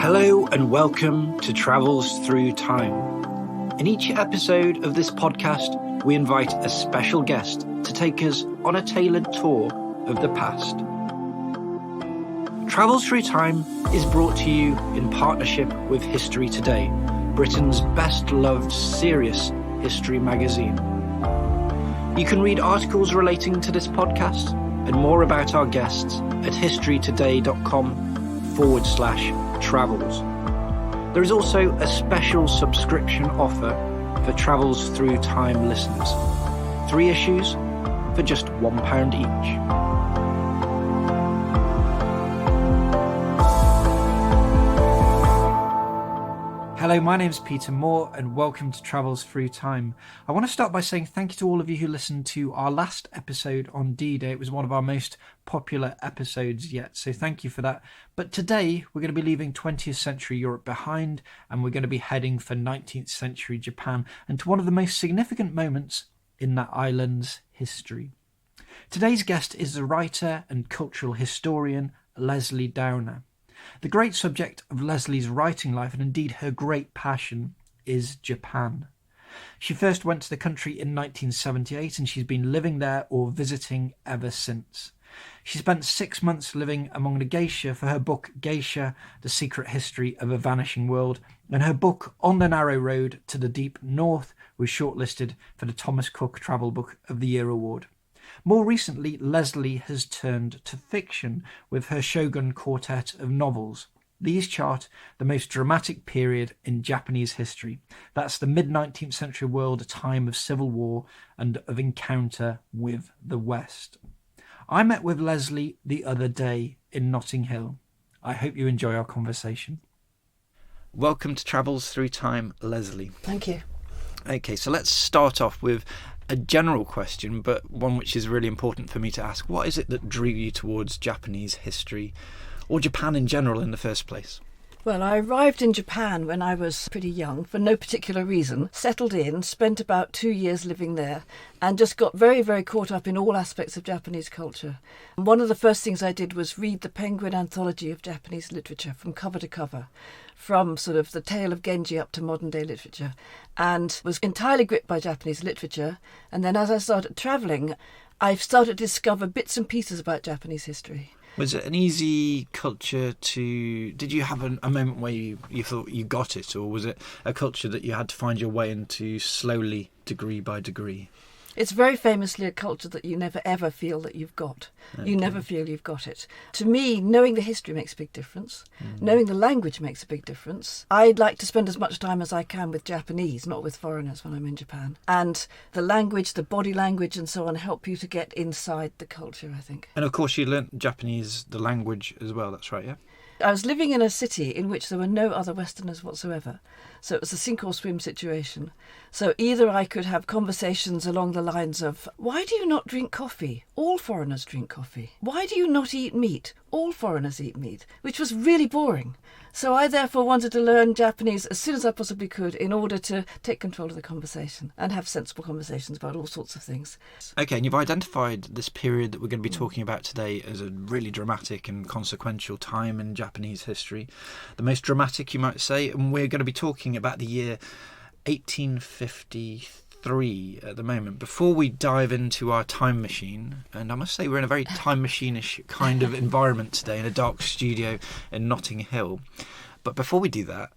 Hello and welcome to Travels Through Time. In each episode of this podcast, we invite a special guest to take us on a tailored tour of the past. Travels Through Time is brought to you in partnership with History Today, Britain's best-loved serious history magazine. You can read articles relating to this podcast and more about our guests at historytoday.com/travels. There is also a special subscription offer for Travels Through Time listeners. 3 issues for just £1 each. Hello, my name's Peter Moore and welcome to Travels Through Time. I want to start by saying thank you to all of you who listened to our last episode on D-Day. It was one of our most popular episodes yet, so thank you for that. But today we're going to be leaving 20th century Europe behind and we're going to be heading for 19th century Japan and to one of the most significant moments in that island's history. Today's guest is the writer and cultural historian Lesley Downer. The great subject of Lesley's writing life, and indeed her great passion, is Japan. She first went to the country in 1978 and she's been living there or visiting ever since. She spent 6 months living among the geisha for her book Geisha, The Secret History of a Vanishing World, and her book On the Narrow Road to the Deep North was shortlisted for the Thomas Cook Travel Book of the Year award. More recently, Lesley has turned to fiction with her Shogun quartet of novels. These chart the most dramatic period in Japanese history. That's the mid-19th century world, a time of civil war and of encounter with the West. I met with Lesley the other day in Notting Hill. I hope you enjoy our conversation. Welcome to Travels Through Time, Lesley. Thank you. Okay, so let's start off with a general question, but one which is really important for me to ask. What is it that drew you towards Japanese history, or Japan in general in the first place? Well, I arrived in Japan when I was pretty young, for no particular reason, settled in, spent about 2 years living there, and just got very, very caught up in all aspects of Japanese culture. And one of the first things I did was read the Penguin Anthology of Japanese literature from cover to cover, from sort of the tale of Genji up to modern day literature, and was entirely gripped by Japanese literature. And then as I started travelling, I started to discover bits and pieces about Japanese history. Was it an easy culture did you have a moment where you thought you got it, or was it a culture that you had to find your way into slowly, degree by degree? It's very famously a culture that you never ever feel that you've got. Okay. You never feel you've got it. To me, knowing the history makes a big difference. Knowing the language makes a big difference. I'd like to spend as much time as I can with Japanese, not with foreigners when I'm in Japan. And the language, the body language and so on help you to get inside the culture, I think. And of course you learnt Japanese, the language as well, that's right, yeah? I was living in a city in which there were no other Westerners whatsoever. So it was a sink or swim situation. So either I could have conversations along the lines of, why do you not drink coffee? All foreigners drink coffee. Why do you not eat meat? All foreigners eat meat, which was really boring. So I therefore wanted to learn Japanese as soon as I possibly could in order to take control of the conversation and have sensible conversations about all sorts of things. Okay, and you've identified this period that we're going to be talking about today as a really dramatic and consequential time in Japanese history. The most dramatic, you might say, and we're going to be talking about the year 1853 at the moment. Before we dive into our time machine, and I must say we're in a very time machine-ish kind of environment today in a dark studio in Notting Hill. But before we do that,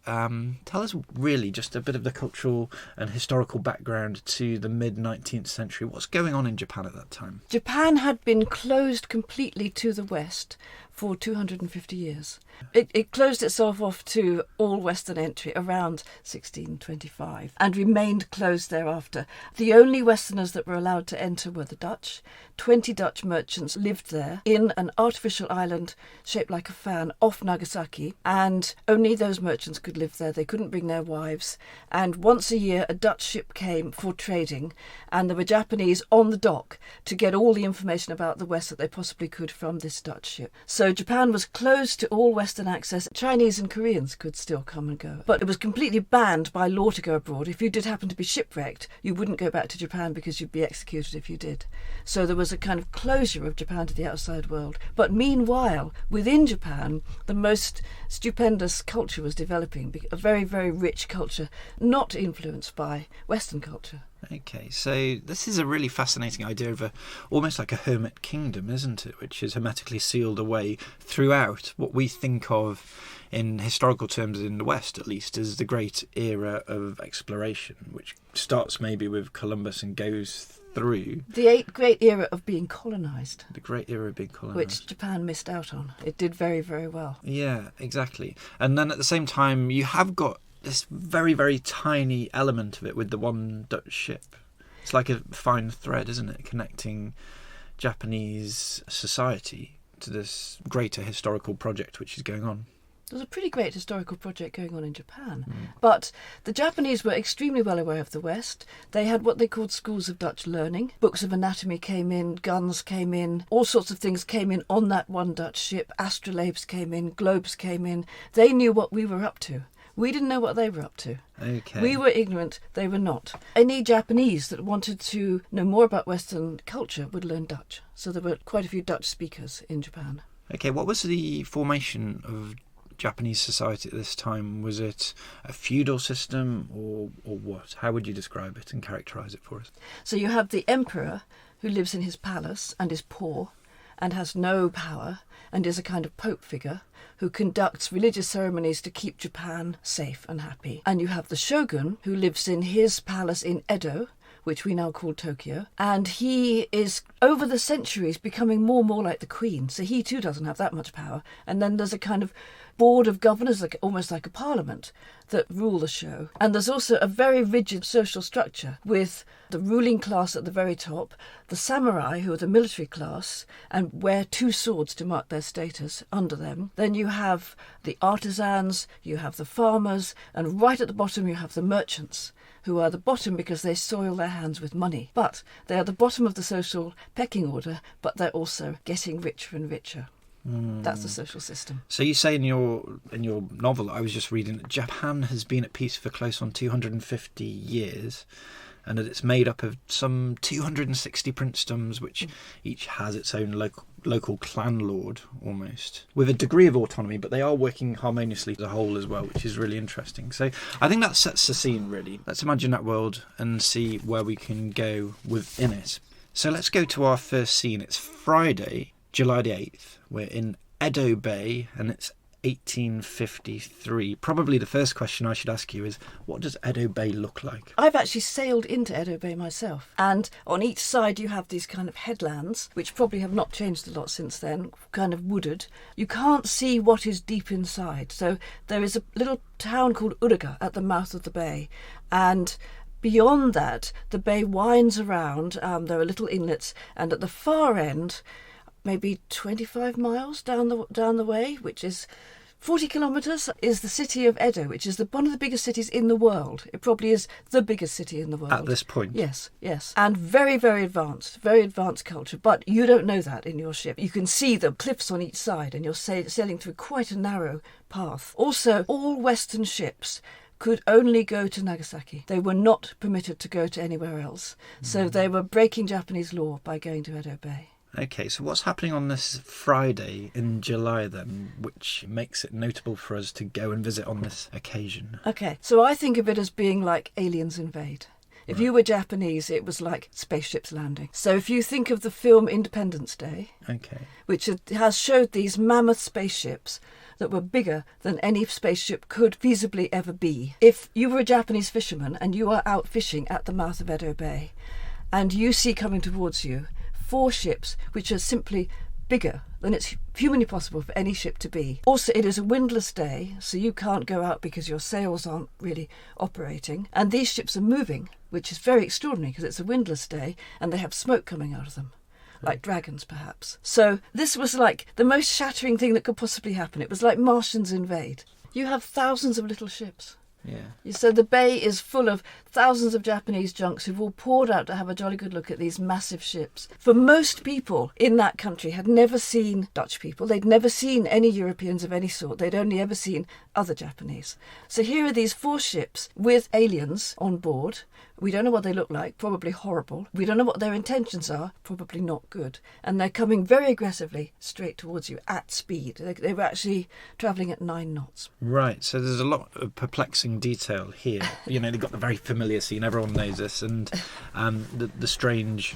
tell us really just a bit of the cultural and historical background to the mid-19th century. What's going on in Japan at that time? Japan had been closed completely to the West for 250 years. It closed itself off to all Western entry around 1625 and remained closed thereafter. The only Westerners that were allowed to enter were the Dutch. 20 Dutch merchants lived there in an artificial island shaped like a fan off Nagasaki, and only those merchants could live there. They couldn't bring their wives. And once a year a Dutch ship came for trading, and there were Japanese on the dock to get all the information about the West that they possibly could from this Dutch ship. So So Japan was closed to all Western access. Chinese and Koreans could still come and go. But it was completely banned by law to go abroad. If you did happen to be shipwrecked, you wouldn't go back to Japan because you'd be executed if you did. So there was a kind of closure of Japan to the outside world. But meanwhile, within Japan, the most stupendous culture was developing, a very, very rich culture, not influenced by Western culture. Okay, so this is a really fascinating idea of almost like a hermit kingdom, isn't it? Which is hermetically sealed away throughout what we think of in historical terms in the West, at least, as the great era of exploration, which starts maybe with Columbus and goes through. The great era of being colonised. The great era of being colonised. Which Japan missed out on. It did very, very well. Yeah, exactly. And then at the same time, you have got this very, very tiny element of it with the one Dutch ship. It's like a fine thread, isn't it, connecting Japanese society to this greater historical project which is going on. There's a pretty great historical project going on in Japan. But the Japanese were extremely well aware of the West. They had what they called schools of Dutch learning. Books of anatomy came in, guns came in, all sorts of things came in on that one Dutch ship. Astrolabes came in, globes came in. They knew what we were up to. We didn't know what they were up to. Okay. We were ignorant, they were not. Any Japanese that wanted to know more about Western culture would learn Dutch. So there were quite a few Dutch speakers in Japan. Okay, what was the formation of Japanese society at this time? Was it a feudal system or what? How would you describe it and characterise it for us? So you have the emperor who lives in his palace and is poor and has no power and is a kind of pope figure who conducts religious ceremonies to keep Japan safe and happy. And you have the shogun who lives in his palace in Edo, which we now call Tokyo, and he is, over the centuries, becoming more and more like the queen, so he too doesn't have that much power. And then there's a kind of board of governors, almost like a parliament, that rule the show. And there's also a very rigid social structure with the ruling class at the very top, the samurai, who are the military class, and wear two swords to mark their status under them. Then you have the artisans, you have the farmers, and right at the bottom you have the merchants, who are the bottom because they soil their hands with money. But they are the bottom of the social pecking order, but they're also getting richer and richer. That's the social system. So you say in your novel that I was just reading that Japan has been at peace for close on 250 years, and that it's made up of some 260 princedoms, which each has its own local clan lord, almost, with a degree of autonomy, but they are working harmoniously as a whole as well, which is really interesting. So I think that sets the scene, really. Let's imagine that world and see where we can go within it. So let's go to our first scene. It's Friday, July the 8th. We're in Edo Bay, and it's 1853. Probably the first question I should ask you is, what does Edo Bay look like? I've actually sailed into Edo Bay myself, and on each side you have these kind of headlands, which probably have not changed a lot since then, kind of wooded. You can't see what is deep inside. So there is a little town called Uraga at the mouth of the bay, and beyond that the bay winds around. There are little inlets, and at the far end, maybe 25 miles down the way, which is 40 kilometres, is the city of Edo, which is one of the biggest cities in the world. It probably is the biggest city in the world. At this point? Yes. And very, very advanced culture. But you don't know that in your ship. You can see the cliffs on each side, and you're sailing through quite a narrow path. Also, all Western ships could only go to Nagasaki. They were not permitted to go to anywhere else. So they were breaking Japanese law by going to Edo Bay. Okay, so what's happening on this Friday in July then, which makes it notable for us to go and visit on this occasion? Okay, so I think of it as being like aliens invade. If you were Japanese, it was like spaceships landing. So if you think of the film Independence Day, okay, which has showed these mammoth spaceships that were bigger than any spaceship could feasibly ever be. If you were a Japanese fisherman and you are out fishing at the mouth of Edo Bay, and you see coming towards you 4 ships which are simply bigger than it's humanly possible for any ship to be. Also, it is a windless day, so you can't go out because your sails aren't really operating. And these ships are moving, which is very extraordinary because it's a windless day and they have smoke coming out of them, like dragons perhaps. So this was like the most shattering thing that could possibly happen. It was like Martians invade. You have thousands of little ships. Yeah. So the bay is full of thousands of Japanese junks who've all poured out to have a jolly good look at these massive ships. For most people in that country had never seen Dutch people. They'd never seen any Europeans of any sort. They'd only ever seen other Japanese. So here are these 4 ships with aliens on board. We don't know what they look like, probably horrible. We don't know what their intentions are, probably not good. And they're coming very aggressively straight towards you at speed. They were actually travelling at 9 knots. Right, so there's a lot of perplexing detail here. They've got the very familiar scene, everyone knows this, and the strange,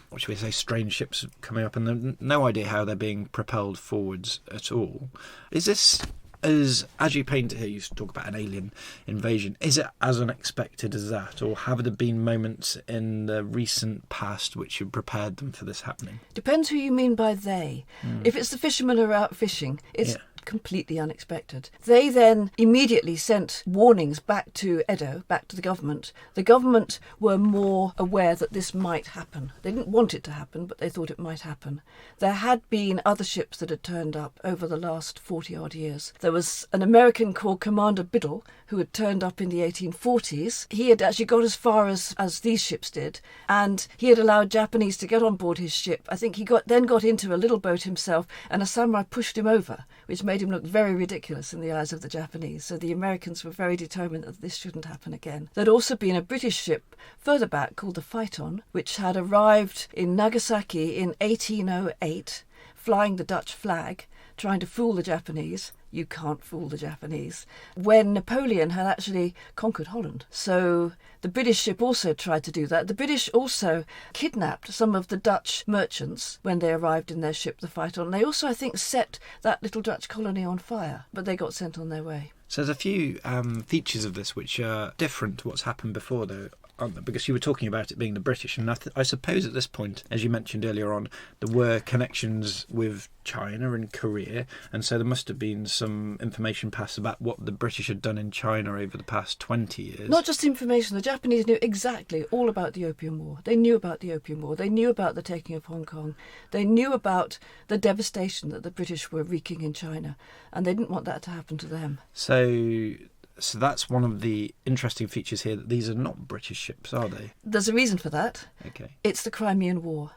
what should we say, strange ships coming up, and they've no idea how they're being propelled forwards at all. Is this, as you paint it here, you talk about an alien invasion. Is it as unexpected as that, or have there been moments in the recent past which have prepared them for this happening? Depends who you mean by they. If it's the fishermen who are out fishing, it's completely unexpected. They then immediately sent warnings back to Edo, back to the government. The government were more aware that this might happen. They didn't want it to happen, but they thought it might happen. There had been other ships that had turned up over the last 40-odd years. There was an American called Commander Biddle, who had turned up in the 1840s. He had actually got as far as these ships did, and he had allowed Japanese to get on board his ship. I think he then got into a little boat himself, and a samurai pushed him over, which made him look very ridiculous in the eyes of the Japanese. So the Americans were very determined that this shouldn't happen again. There'd also been a British ship further back called the Phaeton, which had arrived in Nagasaki in 1808, flying the Dutch flag, trying to fool the Japanese. You can't fool the Japanese. When Napoleon had actually conquered Holland. So the British ship also tried to do that. The British also kidnapped some of the Dutch merchants when they arrived in their ship, the Phaeton. They also, I think, set that little Dutch colony on fire, but they got sent on their way. So there's a few features of this which are different to what's happened before, though, aren't there? Because you were talking about it being the British, and I suppose at this point, as you mentioned earlier on, there were connections with China and Korea, and so there must have been some information passed about what the British had done in China over the past 20 years. Not just information, the Japanese knew exactly all about the Opium War. They knew about the Opium War. They knew about the taking of Hong Kong. They knew about the devastation that the British were wreaking in China, and they didn't want that to happen to them. So that's one of the interesting features here, that these are not British ships, are they? There's a reason for that. Okay. It's the Crimean War.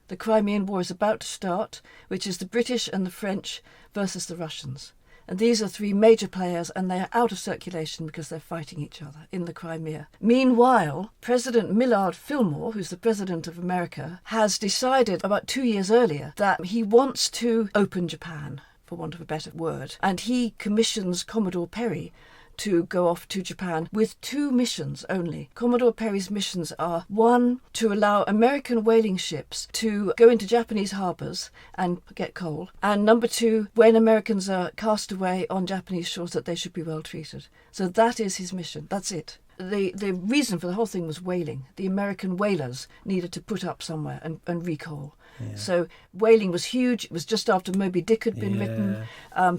The Crimean War is about to start, which is the British and the French versus the Russians. And these are 3 major players, and they are out of circulation because they're fighting each other in the Crimea. Meanwhile, President Millard Fillmore, who's the President of America, has decided about 2 years earlier that he wants to open Japan, for want of a better word. And he commissions Commodore Perry to go off to Japan with 2 missions only. Commodore Perry's missions are, 1, to allow American whaling ships to go into Japanese harbours and get coal, and number 2, when Americans are cast away on Japanese shores, that they should be well treated. So that is his mission. That's it. The reason for the whole thing was whaling. The American whalers needed to put up somewhere and recoal. Yeah. So whaling was huge. It was just after Moby Dick had been written.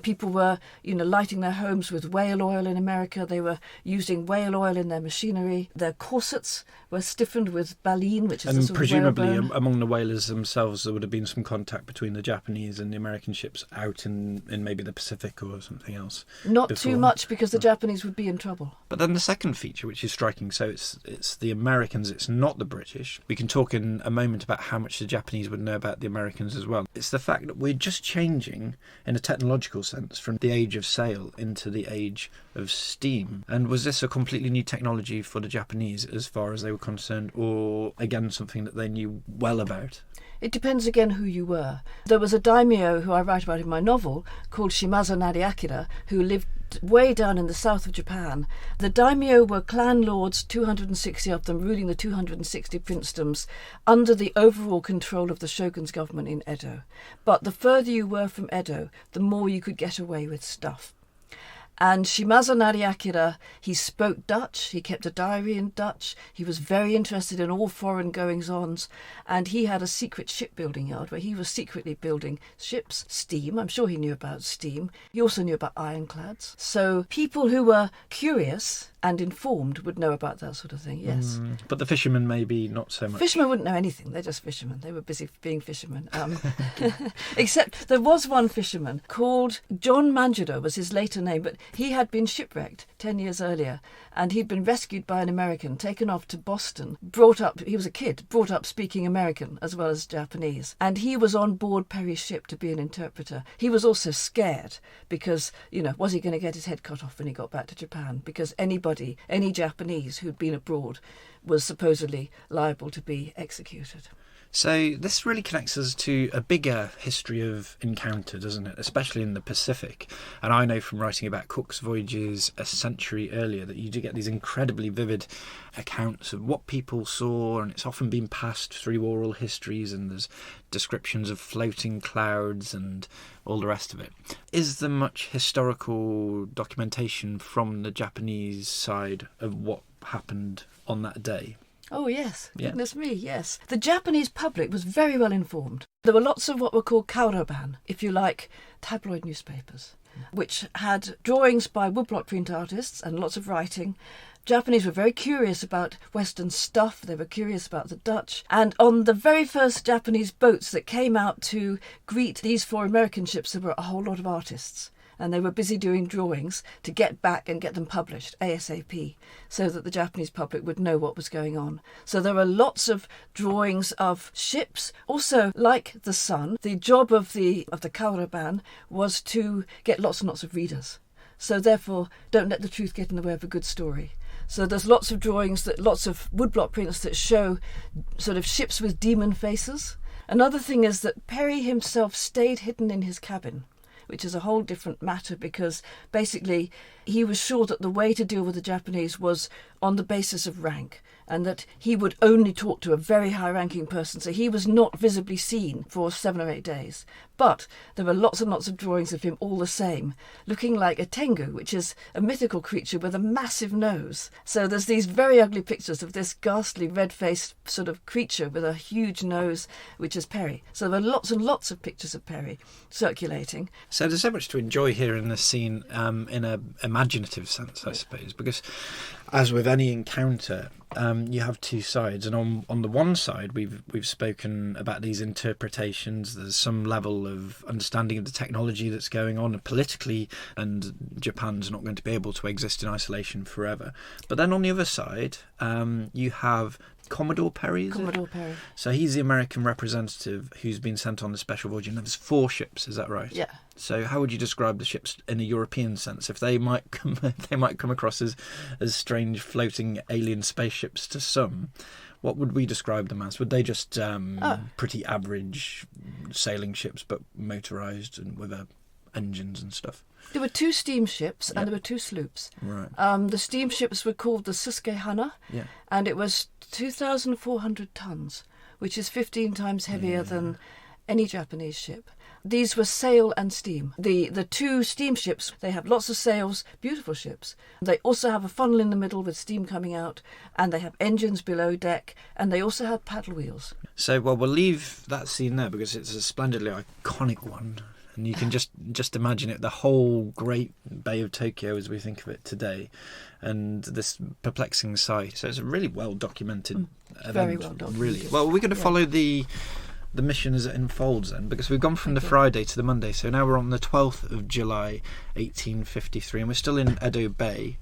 People were, lighting their homes with whale oil in America. They were using whale oil in their machinery. Their corsets were stiffened with baleen, which is and the sort presumably of whale bone. Among the whalers themselves, there would have been some contact between the Japanese and the American ships out in maybe the Pacific or something else. Not before. too much, because the Japanese would be in trouble. But then the second feature, which is striking, so it's the Americans, it's not the British. We can talk in a moment about how much the Japanese would know about the Americans as well. It's the fact that we're just changing, in a technological sense, from the age of sail into the age of steam. And was this a completely new technology for the Japanese as far as they were concerned, or again something that they knew well about? It depends again who you were. There was a daimyo who I write about in my novel called Shimazu Nariakira, who lived way down in the south of Japan. The daimyo were clan lords, 260 of them, ruling the 260 princedoms under the overall control of the shogun's government in Edo. But the further you were from Edo, the more you could get away with stuff. And Shimazu Nariakira, he spoke Dutch, he kept a diary in Dutch, he was very interested in all foreign goings-ons, and he had a secret shipbuilding yard where he was secretly building ships, steam, I'm sure he knew about steam, he also knew about ironclads. So people who were curious and informed would know about that sort of thing, yes. But the fishermen maybe not so much. Fishermen wouldn't know anything, they're just fishermen. They were busy being fishermen. Except there was one fisherman called John Mangido was his later name, but He had been shipwrecked 10 years earlier, and he'd been rescued by an American, taken off to Boston, brought up, he was a kid, brought up speaking American as well as Japanese. And he was on board Perry's ship to be an interpreter. He was also scared because, was he going to get his head cut off when he got back to Japan? Because any Japanese who'd been abroad was supposedly liable to be executed. So this really connects us to a bigger history of encounter, doesn't it? Especially in the Pacific. And I know from writing about Cook's voyages a century earlier that you do get these incredibly vivid accounts of what people saw, and it's often been passed through oral histories, and there's descriptions of floating clouds and all the rest of it. Is there much historical documentation from the Japanese side of what happened on that day? Oh, yes. Yeah. Goodness me, yes. The Japanese public was very well informed. There were lots of what were called kauraban, if you like, tabloid newspapers, which had drawings by woodblock print artists and lots of writing. Japanese were very curious about Western stuff. They were curious about the Dutch. And on the very first Japanese boats that came out to greet these 4 American ships, there were a whole lot of artists. And they were busy doing drawings to get back and get them published ASAP, so that the Japanese public would know what was going on. So there are lots of drawings of ships. Also, like the sun, the job of the kauraban was to get lots and lots of readers. So therefore, don't let the truth get in the way of a good story. So there's lots of drawings, lots of woodblock prints that show sort of ships with demon faces. Another thing is that Perry himself stayed hidden in his cabin, which is a whole different matter, because basically he was sure that the way to deal with the Japanese was on the basis of rank, and that he would only talk to a very high-ranking person, so he was not visibly seen for 7 or 8 days. But there were lots and lots of drawings of him all the same, looking like a tengu, which is a mythical creature with a massive nose. So there's these very ugly pictures of this ghastly red-faced sort of creature with a huge nose, which is Perry. So there are lots and lots of pictures of Perry circulating. So there's so much to enjoy here in this scene, in an imaginative sense, I suppose, because as with any encounter, you have two sides, and on the one side we've spoken about these interpretations. There's some level of understanding of the technology that's going on politically, and Japan's not going to be able to exist in isolation forever. But then on the other side, you have Commodore Perry, Commodore Perry. So he's the American representative who's been sent on the special voyage, and there's 4 ships, is that right? Yeah. So how would you describe the ships in a European sense? If they might come across as strange floating alien spaceships to some, what would we describe them as? Would they just pretty average sailing ships, but motorised and with engines and stuff? There were 2 steamships, Yep. and there were 2 sloops. Right. The steamships were called the Susquehanna, Yeah. and it was 2,400 tons, which is 15 times heavier than any Japanese ship. These were sail and steam. The 2 steamships, they have lots of sails, beautiful ships. They also have a funnel in the middle with steam coming out, and they have engines below deck, and they also have paddle wheels. So, well, we'll leave that scene there because it's a splendidly iconic one. And you can just imagine it, the whole great Bay of Tokyo as we think of it today, and this perplexing sight. So it's a really well documented event. Very well documented. Really. Well, we're going to follow the mission as it unfolds then, because we've gone from the Friday to the Monday. So now we're on the 12th of July, 1853, and we're still in Edo Bay.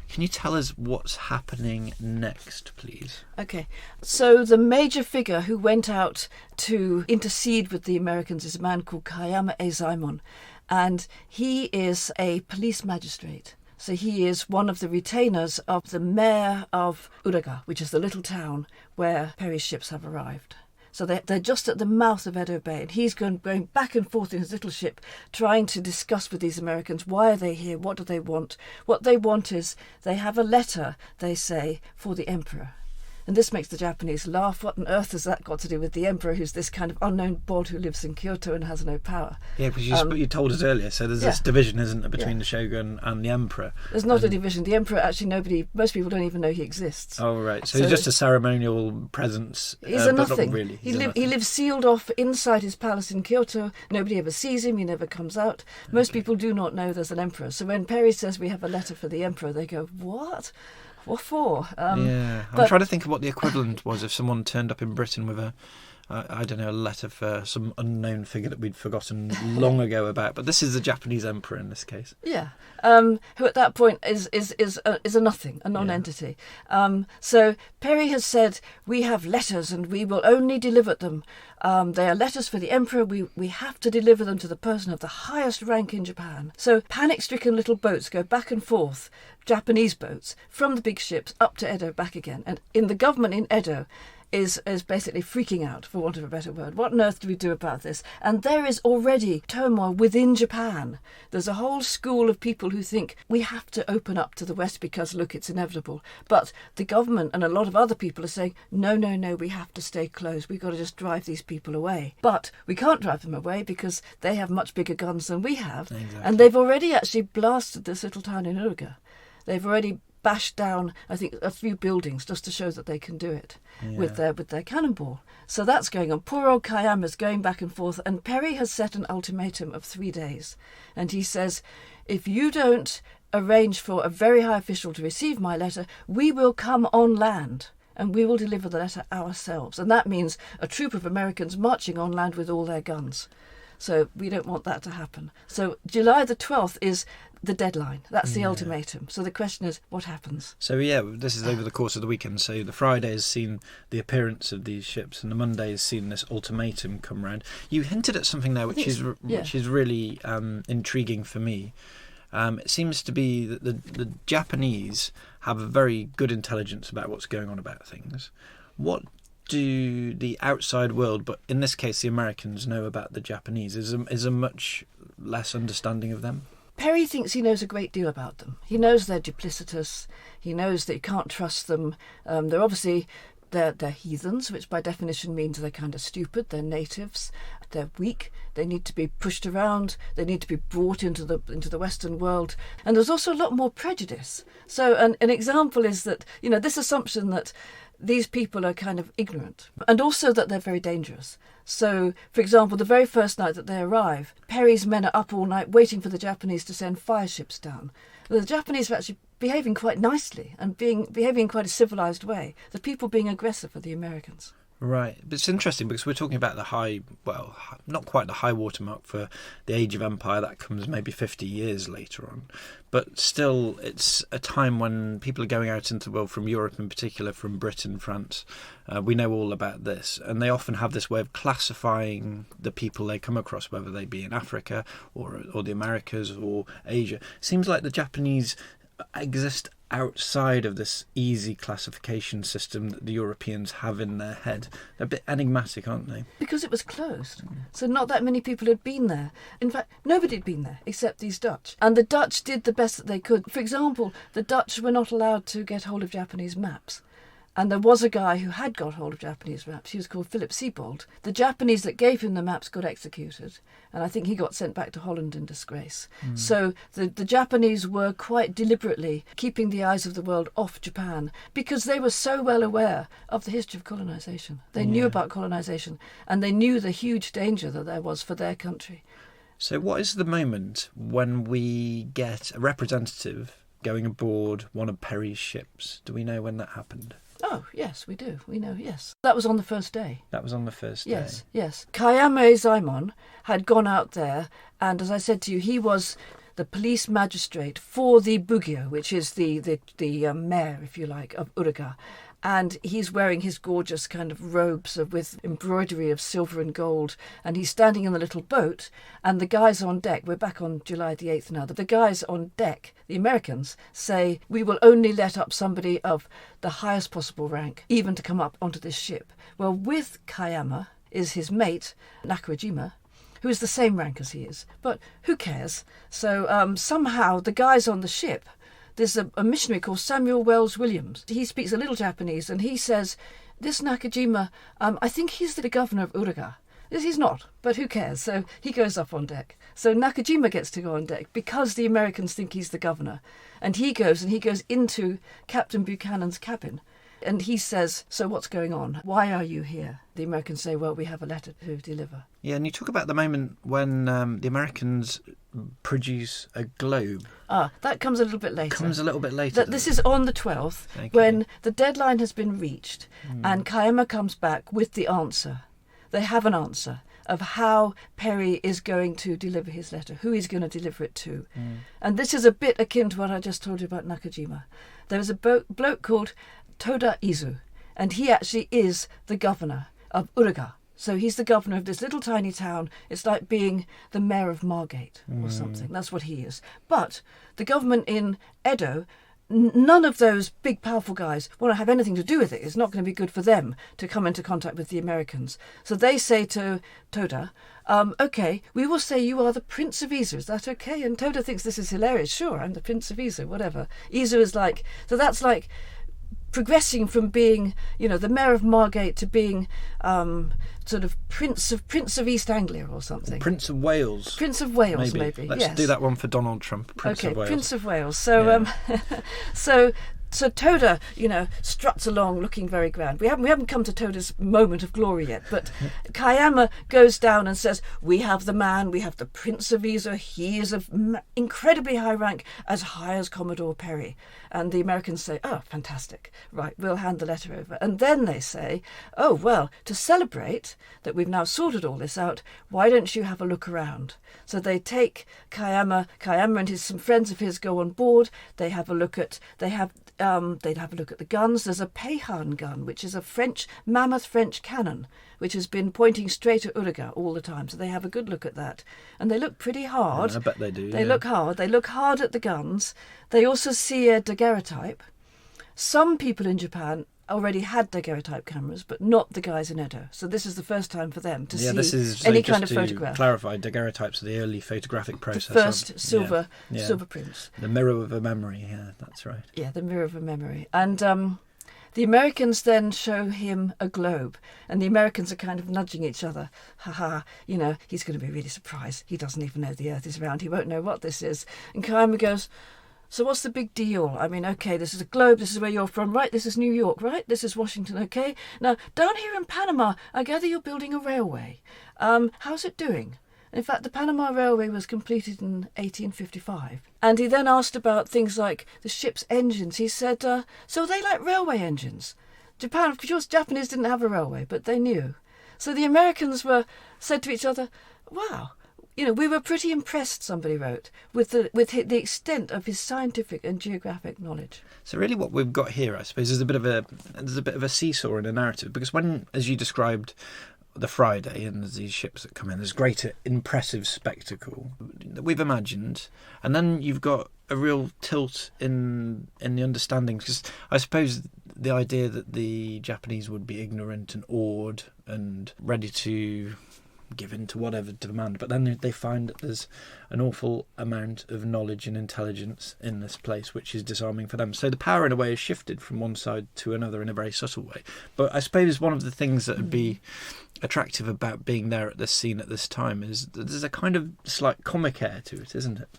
Can you tell us what's happening next, please? Okay, so the major figure who went out to intercede with the Americans is a man called Kayama Ezaemon, and he is a police magistrate. So he is one of the retainers of the mayor of Uraga, which is the little town where Perry's ships have arrived. So they're just at the mouth of Edo Bay, and he's going back and forth in his little ship, trying to discuss with these Americans, why are they here, what do they want? What they want is, they have a letter, they say, for the emperor. And this makes the Japanese laugh. What on earth has that got to do with the emperor, who's this kind of unknown bod who lives in Kyoto and has no power? Yeah, because you told us earlier, so there's this division, isn't there, between the shogun and the emperor? There's not a division. The emperor, actually, most people don't even know he exists. Oh, right. So he's just a ceremonial presence. He's a but nothing. Not really. He lives sealed off inside his palace in Kyoto. Nobody ever sees him. He never comes out. Most people do not know there's an emperor. So when Perry says we have a letter for the emperor, they go, what? What for? I'm trying to think of what the equivalent was if someone turned up in Britain with a I don't know, a letter for some unknown figure that we'd forgotten long ago about. But this is the Japanese emperor in this case. Yeah, who at that point is a nothing, a non-entity. So Perry has said, we have letters and we will only deliver them. They are letters for the emperor. We have to deliver them to the person of the highest rank in Japan. So panic-stricken little boats go back and forth, Japanese boats, from the big ships up to Edo, back again. And in the government in Edo is basically freaking out, for want of a better word. What on earth do we do about this? And there is already turmoil within Japan. There's a whole school of people who think we have to open up to the West because, look, it's inevitable. But the government and a lot of other people are saying, no, we have to stay closed. We've got to just drive these people away. But we can't drive them away because they have much bigger guns than we have. Exactly. And they've already actually blasted this little town in Uruga. They've already bashed down, I think, a few buildings just to show that they can do it with their cannonball. So that's going on. Poor old Kayama's going back and forth, and Perry has set an ultimatum of 3 days. And he says, if you don't arrange for a very high official to receive my letter, we will come on land and we will deliver the letter ourselves. And that means a troop of Americans marching on land with all their guns. So we don't want that to happen. So July the 12th is the deadline. That's the ultimatum. So the question is, what happens? So this is over the course of the weekend. So the Friday has seen the appearance of these ships, and the Monday has seen this ultimatum come round. You hinted at something there, which is really intriguing for me. It seems to be that the Japanese have a very good intelligence about what's going on about things. What do the outside world, but in this case the Americans, know about the Japanese? Is a much less understanding of them? Perry thinks he knows a great deal about them. He knows they're duplicitous. He knows that you can't trust them. They're obviously they're heathens, which by definition means they're kind of stupid. They're natives. They're weak. They need to be pushed around. They need to be brought into the Western world. And there's also a lot more prejudice. So an example is that, this assumption that these people are kind of ignorant, and also that they're very dangerous. So, for example, the very first night that they arrive, Perry's men are up all night waiting for the Japanese to send fire ships down. The Japanese are actually behaving quite nicely and behaving in quite a civilised way. The people being aggressive are the Americans. Right. But it's interesting because we're talking about not quite the high watermark for the Age of Empire. That comes maybe 50 years later on. But still, it's a time when people are going out into the world, from Europe in particular, from Britain, France. We know all about this. And they often have this way of classifying the people they come across, whether they be in Africa or the Americas or Asia. It seems like the Japanese exist outside of this easy classification system that the Europeans have in their head. They're a bit enigmatic, aren't they? Because it was closed. So not that many people had been there. In fact, nobody had been there except these Dutch. And the Dutch did the best that they could. For example, the Dutch were not allowed to get hold of Japanese maps. And there was a guy who had got hold of Japanese maps. He was called Philip Siebold. The Japanese that gave him the maps got executed. And I think he got sent back to Holland in disgrace. So the Japanese were quite deliberately keeping the eyes of the world off Japan because they were so well aware of the history of colonisation. They knew about colonisation, and they knew the huge danger that there was for their country. So what is the moment when we get a representative going aboard one of Perry's ships? Do we know when that happened? Oh, yes, we do. We know, yes. That was on the first day. That was on the first day? Yes. Kayame Zaimon had gone out there, and as I said to you, he was the police magistrate for the Bugyo, which is the mayor, if you like, of Uruga. And he's wearing his gorgeous kind of robes with embroidery of silver and gold. And he's standing in the little boat. And the guys on deck, we're back on July the 8th now, the guys on deck, the Americans, say, we will only let up somebody of the highest possible rank, even to come up onto this ship. Well, with Kayama is his mate, Nakajima, who is the same rank as he is. But who cares? So somehow the guys on the ship, there's a missionary called Samuel Wells Williams. He speaks a little Japanese, and he says, this Nakajima, I think he's the governor of Uruga. He's not, but who cares? So he goes up on deck. So Nakajima gets to go on deck because the Americans think he's the governor. And he goes into Captain Buchanan's cabin. And he says, so what's going on? Why are you here? The Americans say, well, we have a letter to deliver. Yeah, and you talk about the moment when the Americans produce a globe. That comes a little bit later. This is on the 12th, when the deadline has been reached, and Kayama comes back with the answer. they have an answer of how Perry is going to deliver his letter, who he's going to deliver it to. And this is a bit akin to what I just told you about Nakajima. There was a bloke called Toda Izu, and he actually is the governor of Uraga. So he's the governor of this little tiny town. It's like being the mayor of Margate or something. That's what he is. But the government in Edo, none of those big, powerful guys want to have anything to do with it. It's not going to be good for them to come into contact with the Americans. So they say to Toda, OK, we will say you are the Prince of Izu. Is that OK? And Toda thinks this is hilarious. Sure, I'm the Prince of Izu, whatever. Izu is like... So that's like progressing from being, the mayor of Margate to being sort of Prince of East Anglia or something. Prince of Wales. Prince of Wales, maybe. Let's do that one for Donald Trump. Prince of Wales. Prince of Wales. So, so Toda, struts along looking very grand. We haven't come to Toda's moment of glory yet, but Kayama goes down and says, we have the man, we have the Prince of Izu, he is of incredibly high rank, as high as Commodore Perry. And the Americans say, oh, fantastic, right, we'll hand the letter over. And then they say, oh, well, to celebrate that we've now sorted all this out, why don't you have a look around? So they take Kayama and some friends of his go on board, they'd have a look at the guns. There's a Peihan gun, which is a mammoth French cannon, which has been pointing straight at Uraga all the time. So they have a good look at that. And they look pretty hard. I bet they do. They look hard. They look hard at the guns. They also see a daguerreotype. Some people in Japan already had daguerreotype cameras, but not the guys in Edo. So this is the first time for them to see any kind of photograph. Clarify, daguerreotypes are the early photographic process. The first silver prints. The mirror of a memory, yeah, that's right. Yeah, the mirror of a memory. And the Americans then show him a globe, and the Americans are kind of nudging each other. He's going to be really surprised. He doesn't even know the Earth is round. He won't know what this is. And Kayama goes, so what's the big deal? I mean, OK, this is a globe. This is where you're from, right? This is New York, right? This is Washington, OK? Now, down here in Panama, I gather you're building a railway. How's it doing? In fact, the Panama Railway was completed in 1855. And he then asked about things like the ship's engines. He said, so they like railway engines. Japan, of course, Japanese didn't have a railway, but they knew. So the Americans said to each other, wow, we were pretty impressed, somebody wrote, with the extent of his scientific and geographic knowledge. So really what we've got here, I suppose, is a bit of a seesaw in a narrative, because when, as you described, the Friday and there's these ships that come in, there's great impressive spectacle that we've imagined, and then you've got a real tilt in the understanding, because I suppose the idea that the Japanese would be ignorant and awed and ready to give in to whatever demand, but then they find that there's an awful amount of knowledge and intelligence in this place, which is disarming for them. So the power in a way is shifted from one side to another in a very subtle way. But I suppose one of the things that would be attractive about being there at this scene at this time is that there's a kind of slight comic air to it, isn't it?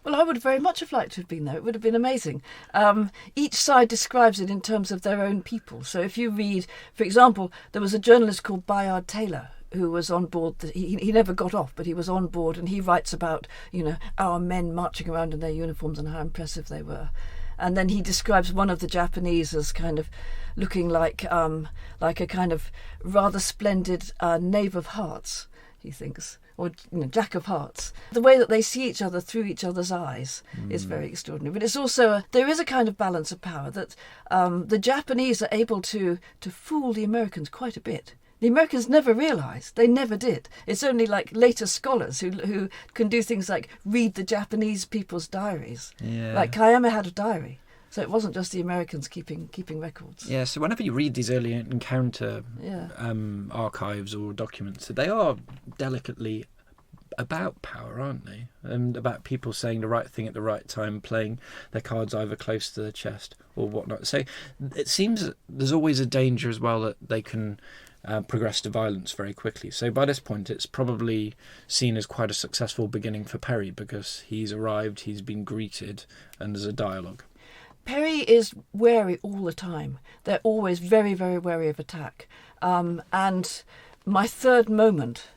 Well, I would very much have liked to have been there. It would have been amazing. Each side describes it in terms of their own people. So if you read, for example, there was a journalist called Bayard Taylor who was on board. He never got off, but he was on board, and he writes about, our men marching around in their uniforms and how impressive they were. And then he describes one of the Japanese as kind of looking like a kind of rather splendid knave of hearts, he thinks, or Jack of Hearts. The way that they see each other through each other's eyes is very extraordinary. But it's also there is a kind of balance of power that the Japanese are able to fool the Americans quite a bit. The Americans never realised. They never did. It's only like later scholars who can do things like read the Japanese people's diaries. Yeah. Like Kayama had a diary. So it wasn't just the Americans keeping records. Yeah, so whenever you read these early encounter archives or documents, they are delicately about power, aren't they? And about people saying the right thing at the right time, playing their cards either close to the chest or whatnot. So it seems that there's always a danger as well that they can progress to violence very quickly. So by this point, it's probably seen as quite a successful beginning for Perry, because he's arrived, he's been greeted, and there's a dialogue. Perry is wary all the time. They're always very, very wary of attack. And my third moment,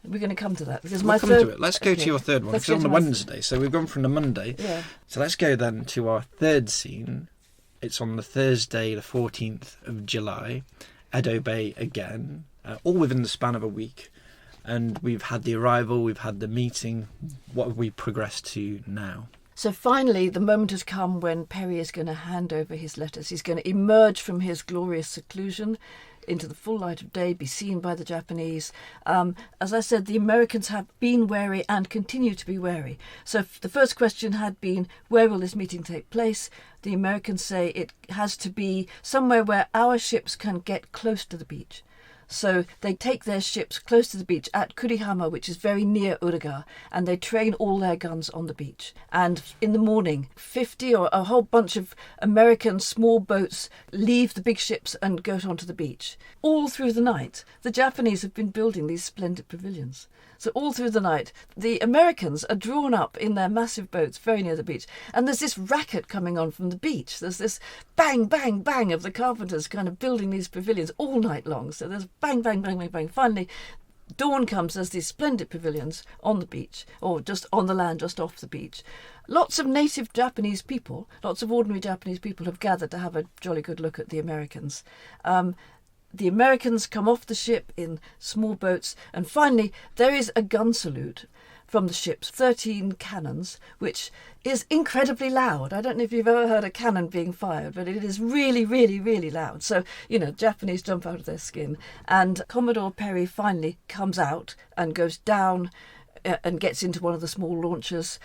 we're going to come to that. Because to it. Let's go to your third one. It's on the Wednesday, so we've gone from the Monday. Yeah. So let's go then to our third scene. It's on the Thursday, the 14th of July. Edo Bay again. all within the span of a week. And we've had the arrival, we've had the meeting. What have we progressed to now? So finally, the moment has come when Perry is going to hand over his letters. He's going to emerge from his glorious seclusion into the full light of day, be seen by the Japanese. As I said, the Americans have been wary and continue to be wary. So the first question had been, where will this meeting take place? The Americans say it has to be somewhere where our ships can get close to the beach. So they take their ships close to the beach at Kurihama, which is very near Uraga, and they train all their guns on the beach. And in the morning, 50 or a whole bunch of American small boats leave the big ships and go onto the beach. All through the night, the Japanese have been building these splendid pavilions. So all through the night, the Americans are drawn up in their massive boats very near the beach. And there's this racket coming on from the beach. There's this bang, bang, bang of the carpenters kind of building these pavilions all night long. So there's bang, bang, bang, bang, bang. Finally, dawn comes, there's these splendid pavilions on the beach, or just on the land, just off the beach. Lots of native Japanese people, lots of ordinary Japanese people have gathered to have a jolly good look at the Americans. The Americans come off the ship in small boats, and finally there is a gun salute from the ships, 13 cannons, which is incredibly loud. I don't know if you've ever heard a cannon being fired, but it is really, really, really loud. So, Japanese jump out of their skin. And Commodore Perry finally comes out and goes down and gets into one of the small launchers,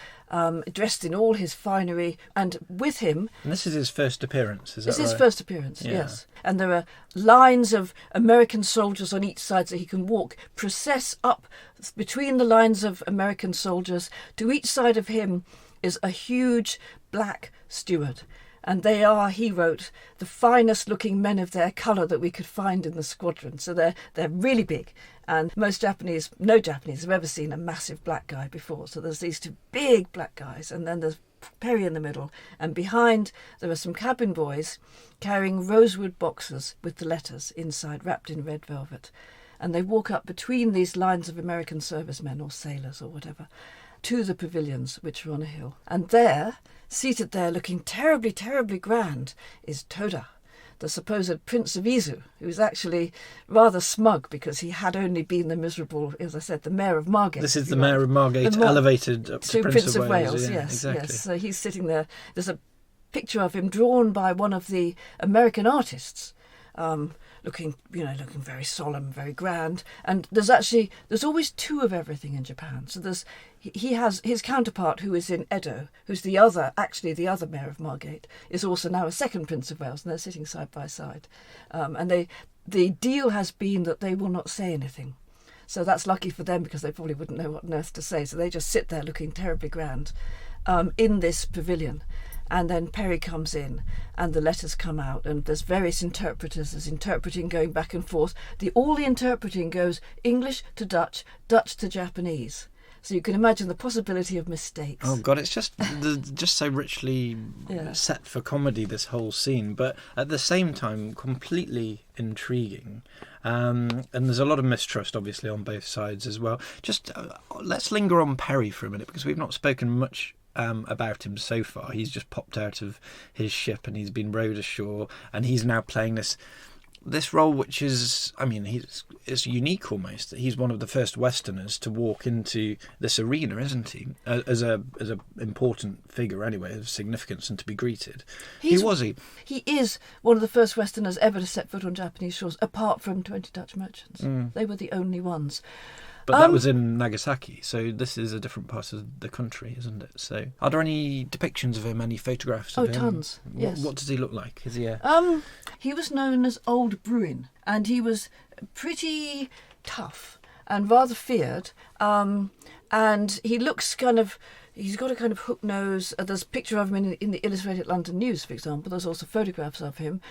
dressed in all his finery, and with him... And this is his first appearance, is that right? It's his first appearance, Yeah. yes. And there are lines of American soldiers on each side so he can process up between the lines of American soldiers. To each side of him is a huge black steward. And they are, he wrote, the finest looking men of their colour that we could find in the squadron. So they're really big. And no Japanese have ever seen a massive black guy before. So there's these two big black guys, and then there's Perry in the middle. And behind there are some cabin boys carrying rosewood boxes with the letters inside, wrapped in red velvet. And they walk up between these lines of American servicemen or sailors or whatever to the pavilions, which are on a hill. And there, seated there looking terribly, terribly grand, is Toda, the supposed Prince of Izu, who is actually rather smug because he had only been the miserable, as I said, the Mayor of Margate. This is the Mayor of Margate, elevated up to Prince of Wales. Yes, exactly. yes. So he's sitting there. There's a picture of him drawn by one of the American artists, looking very solemn, very grand. And there's always two of everything in Japan. So he has his counterpart, who is in Edo, who's the other Mayor of Margate, is also now a second Prince of Wales, and they're sitting side by side. And the deal has been that they will not say anything. So that's lucky for them, because they probably wouldn't know what on earth to say. So they just sit there looking terribly grand in this pavilion. And then Perry comes in and the letters come out, and there's various interpreters. There's interpreting going back and forth. All the interpreting goes English to Dutch, Dutch to Japanese. So you can imagine the possibility of mistakes. Oh God, it's just so richly set for comedy, this whole scene, but at the same time completely intriguing. And there's a lot of mistrust, obviously, on both sides as well. Just let's linger on Perry for a minute, because we've not spoken much about him so far. He's just popped out of his ship and he's been rowed ashore, and he's now playing this role, which is, it's unique almost. He's one of the first Westerners to walk into this arena, isn't he? As a important figure, anyway, of significance, and to be greeted. He is one of the first Westerners ever to set foot on Japanese shores, apart from 20 Dutch merchants. They were the only ones. But that was in Nagasaki, so this is a different part of the country, isn't it? So, are there any depictions of him, any photographs of him? Oh, tons, yes. What does he look like? Is he he was known as Old Bruin, and he was pretty tough and rather feared. And he looks he's got a kind of hook nose. There's a picture of him in the Illustrated London News, for example. There's also photographs of him.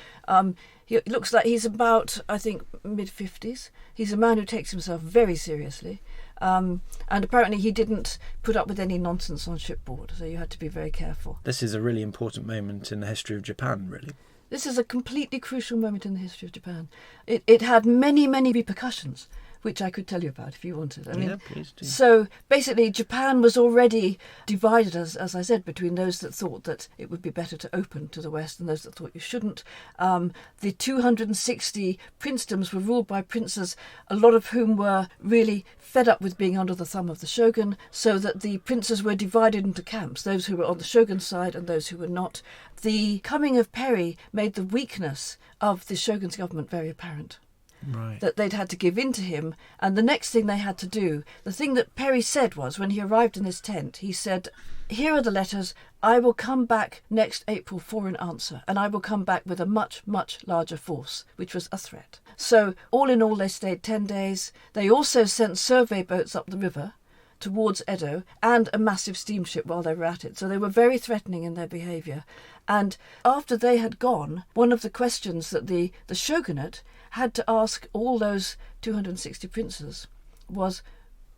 He looks like he's about, I think, mid-50s. He's a man who takes himself very seriously. And apparently he didn't put up with any nonsense on shipboard, so you had to be very careful. This is a really important moment in the history of Japan, really. This is a completely crucial moment in the history of Japan. It had many, many repercussions which I could tell you about if you wanted. Yeah, please do. So basically, Japan was already divided, as I said, between those that thought that it would be better to open to the West and those that thought you shouldn't. The 260 princedoms were ruled by princes, a lot of whom were really fed up with being under the thumb of the shogun, so that the princes were divided into camps, those who were on the shogun's side and those who were not. The coming of Perry made the weakness of the shogun's government very apparent. Right. That they'd had to give in to him, and the next thing they had to do, the thing that Perry said was, when he arrived in this tent, he said, "Here are the letters. I will come back next April for an answer, and I will come back with a much, much larger force," which was a threat. So all in all, they stayed 10 days. They also sent survey boats up the river towards Edo and a massive steamship while they were at it. So they were very threatening in their behaviour. And after they had gone, one of the questions that the shogunate had to ask all those 260 princes was,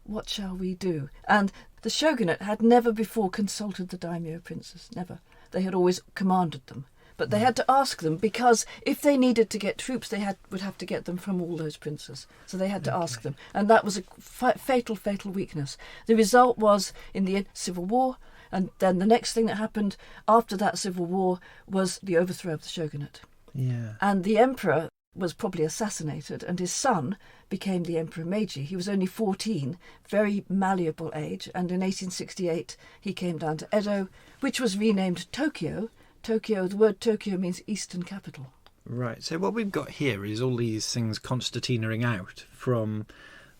what shall we do? And the shogunate had never before consulted the daimyo princes, never. They had always commanded them. But they had to ask them, because if they needed to get troops, they would have to get them from all those princes. So they had to ask them. And that was a fatal, fatal weakness. The result was, in the end, civil war. And then the next thing that happened after that civil war was the overthrow of the shogunate. Yeah. And the emperor was probably assassinated, and his son became the Emperor Meiji. He was only 14, very malleable age, and in 1868 he came down to Edo, which was renamed Tokyo. Tokyo, the word Tokyo means Eastern Capital. Right, so what we've got here is all these things concertinaing out from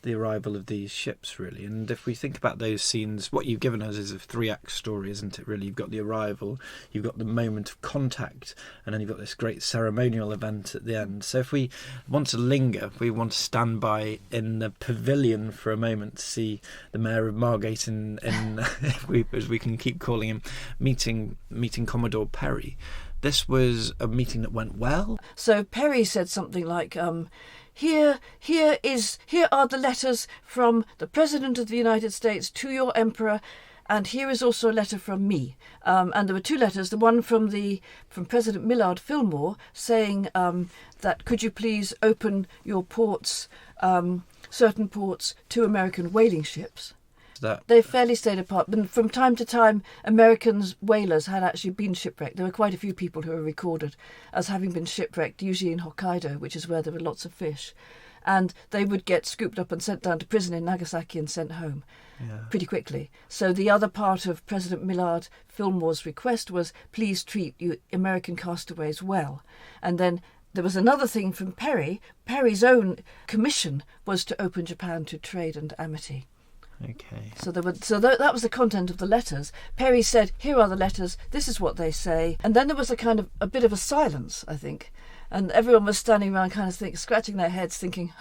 the arrival of these ships, really. And if we think about those scenes, what you've given us is a 3-act story, isn't it, really? You've got the arrival, you've got the moment of contact, and then you've got this great ceremonial event at the end. So if we want to linger, we want to stand by in the pavilion for a moment to see the Mayor of Margate in as we can keep calling him, meeting Commodore Perry. This was a meeting that went well. So Perry said something like, Here are the letters from the President of the United States to your Emperor, and here is also a letter from me. And there were 2 letters, the one from President Millard Fillmore saying that could you please open your ports, certain ports, to American whaling ships. They fairly stayed apart, but from time to time Americans whalers had actually been shipwrecked. There were quite a few people who were recorded as having been shipwrecked, usually in Hokkaido, which is where there were lots of fish, and they would get scooped up and sent down to prison in Nagasaki and sent home pretty quickly. So the other part of President Millard Fillmore's request was, please treat you American castaways well. And then there was another thing from Perry. Perry's own commission was to open Japan to trade and amity. Okay. So that was the content of the letters. Perry said, here are the letters, this is what they say. And then there was a bit of a silence, I think. And everyone was standing around kind of scratching their heads thinking,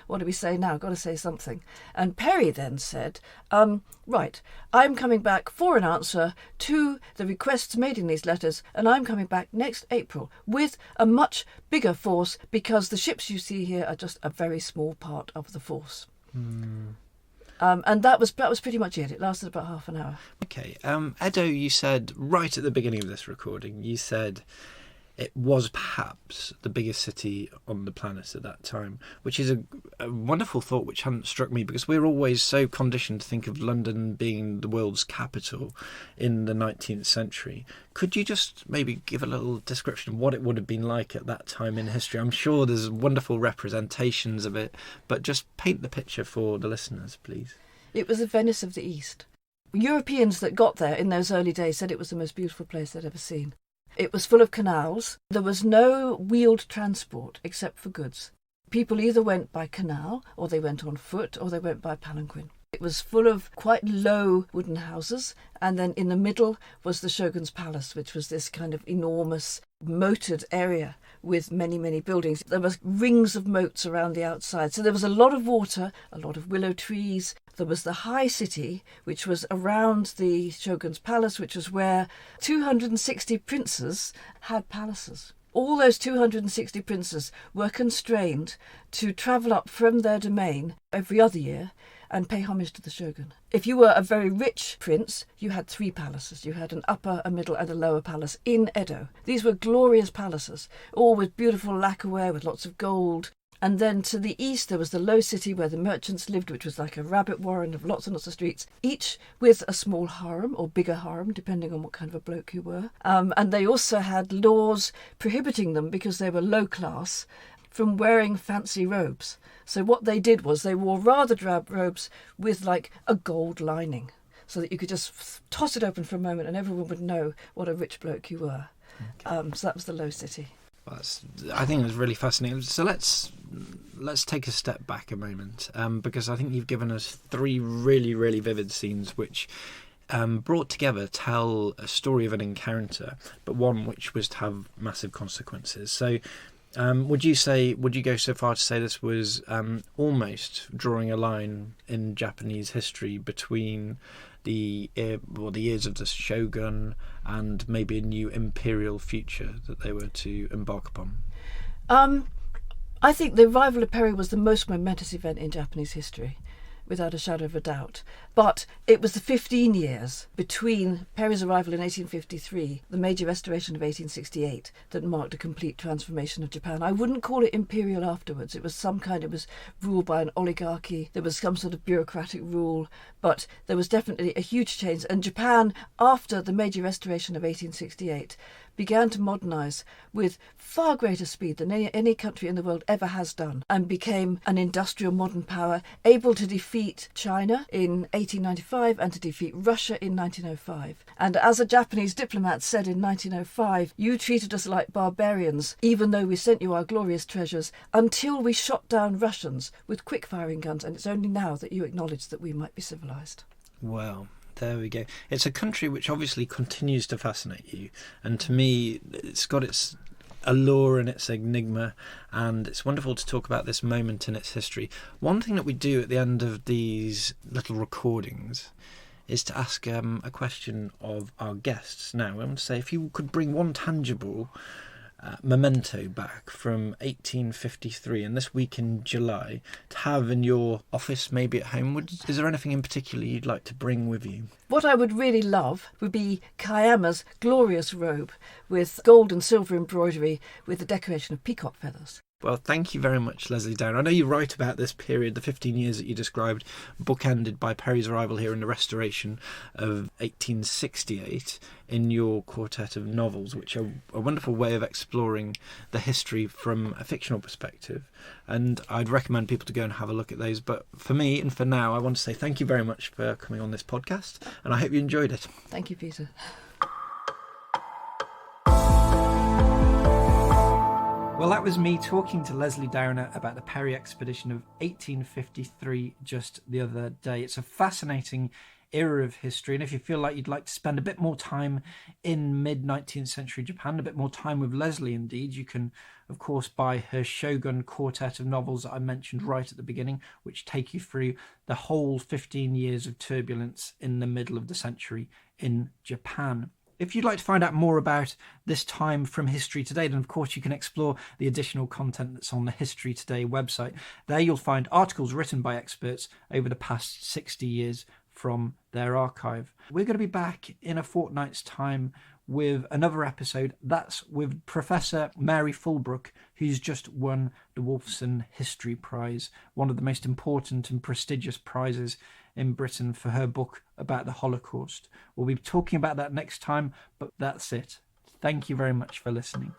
what do we say now? Got to say something. And Perry then said, right, I'm coming back for an answer to the requests made in these letters, and I'm coming back next April with a much bigger force, because the ships you see here are just a very small part of the force. And that was pretty much it. It lasted about half an hour. Okay. Edo, you said right at the beginning of this recording, you said it was perhaps the biggest city on the planet at that time, which is a wonderful thought which hadn't struck me, because we're always so conditioned to think of London being the world's capital in the 19th century. Could you just maybe give a little description of what it would have been like at that time in history? I'm sure there's wonderful representations of it, but just paint the picture for the listeners, please. It was the Venice of the East. Europeans that got there in those early days said it was the most beautiful place they'd ever seen. It was full of canals. There was no wheeled transport except for goods. People either went by canal, or they went on foot, or they went by palanquin. It was full of quite low wooden houses, and then in the middle was the Shogun's Palace, which was this kind of enormous moated area with many, many buildings. There were rings of moats around the outside. So there was a lot of water, a lot of willow trees. There was the high city, which was around the Shogun's Palace, which was where 260 princes had palaces. All those 260 princes were constrained to travel up from their domain every other year and pay homage to the shogun. If you were a very rich prince, you had 3 palaces. You had an upper, a middle, and a lower palace in Edo. These were glorious palaces, all with beautiful lacquerware, with lots of gold. And then to the east, there was the Low City where the merchants lived, which was like a rabbit warren of lots and lots of streets, each with a small harem or bigger harem, depending on what kind of a bloke you were. And they also had laws prohibiting them, because they were low class, from wearing fancy robes. So what they did was they wore rather drab robes with like a gold lining, so that you could just toss it open for a moment and everyone would know what a rich bloke you were. Okay. So that was the Low City. Well, I think it was really fascinating. So let's take a step back a moment, because I think you've given us 3 really, really vivid scenes which brought together tell a story of an encounter, but one which was to have massive consequences. So would you go so far to say this was almost drawing a line in Japanese history between the years of the shogun and maybe a new imperial future that they were to embark upon? I think the arrival of Perry was the most momentous event in Japanese history, without a shadow of a doubt. But it was the 15 years between Perry's arrival in 1853, the major restoration of 1868, that marked a complete transformation of Japan. I wouldn't call it imperial afterwards. It was ruled by an oligarchy. There was some sort of bureaucratic rule, but there was definitely a huge change. And Japan, after the major restoration of 1868, began to modernise with far greater speed than any country in the world ever has done, and became an industrial modern power, able to defeat China in 1895 and to defeat Russia in 1905. And as a Japanese diplomat said in 1905, "You treated us like barbarians, even though we sent you our glorious treasures, until we shot down Russians with quick-firing guns, and it's only now that you acknowledge that we might be civilised." Well, there we go. It's a country which obviously continues to fascinate you, and to me it's got its allure and its enigma, and it's wonderful to talk about this moment in its history. One thing that we do at the end of these little recordings is to ask a question of our guests. Now, I want to say, if you could bring one tangible memento back from 1853 and this week in July to have in your office, maybe at home, is there anything in particular you'd like to bring with you? What I would really love would be Kayama's glorious robe with gold and silver embroidery with the decoration of peacock feathers. Well, thank you very much, Lesley Downer. I know you write about this period, the 15 years that you described, bookended by Perry's arrival here and the restoration of 1868 in your quartet of novels, which are a wonderful way of exploring the history from a fictional perspective. And I'd recommend people to go and have a look at those. But for me, and for now, I want to say thank you very much for coming on this podcast, and I hope you enjoyed it. Thank you, Peter. Well, that was me talking to Lesley Downer about the Perry expedition of 1853 just the other day. It's a fascinating era of history, and if you feel like you'd like to spend a bit more time in mid-19th century Japan, a bit more time with Lesley indeed, you can of course buy her Shogun quartet of novels that I mentioned right at the beginning, which take you through the whole 15 years of turbulence in the middle of the century in Japan. If you'd like to find out more about this time from History Today, then of course you can explore the additional content that's on the History Today website. There you'll find articles written by experts over the past 60 years from their archive. We're going to be back in a fortnight's time with another episode. That's with Professor Mary Fulbrook, who's just won the Wolfson History Prize, one of the most important and prestigious prizes in Britain, for her book about the Holocaust. We'll be talking about that next time, but that's it. Thank you very much for listening.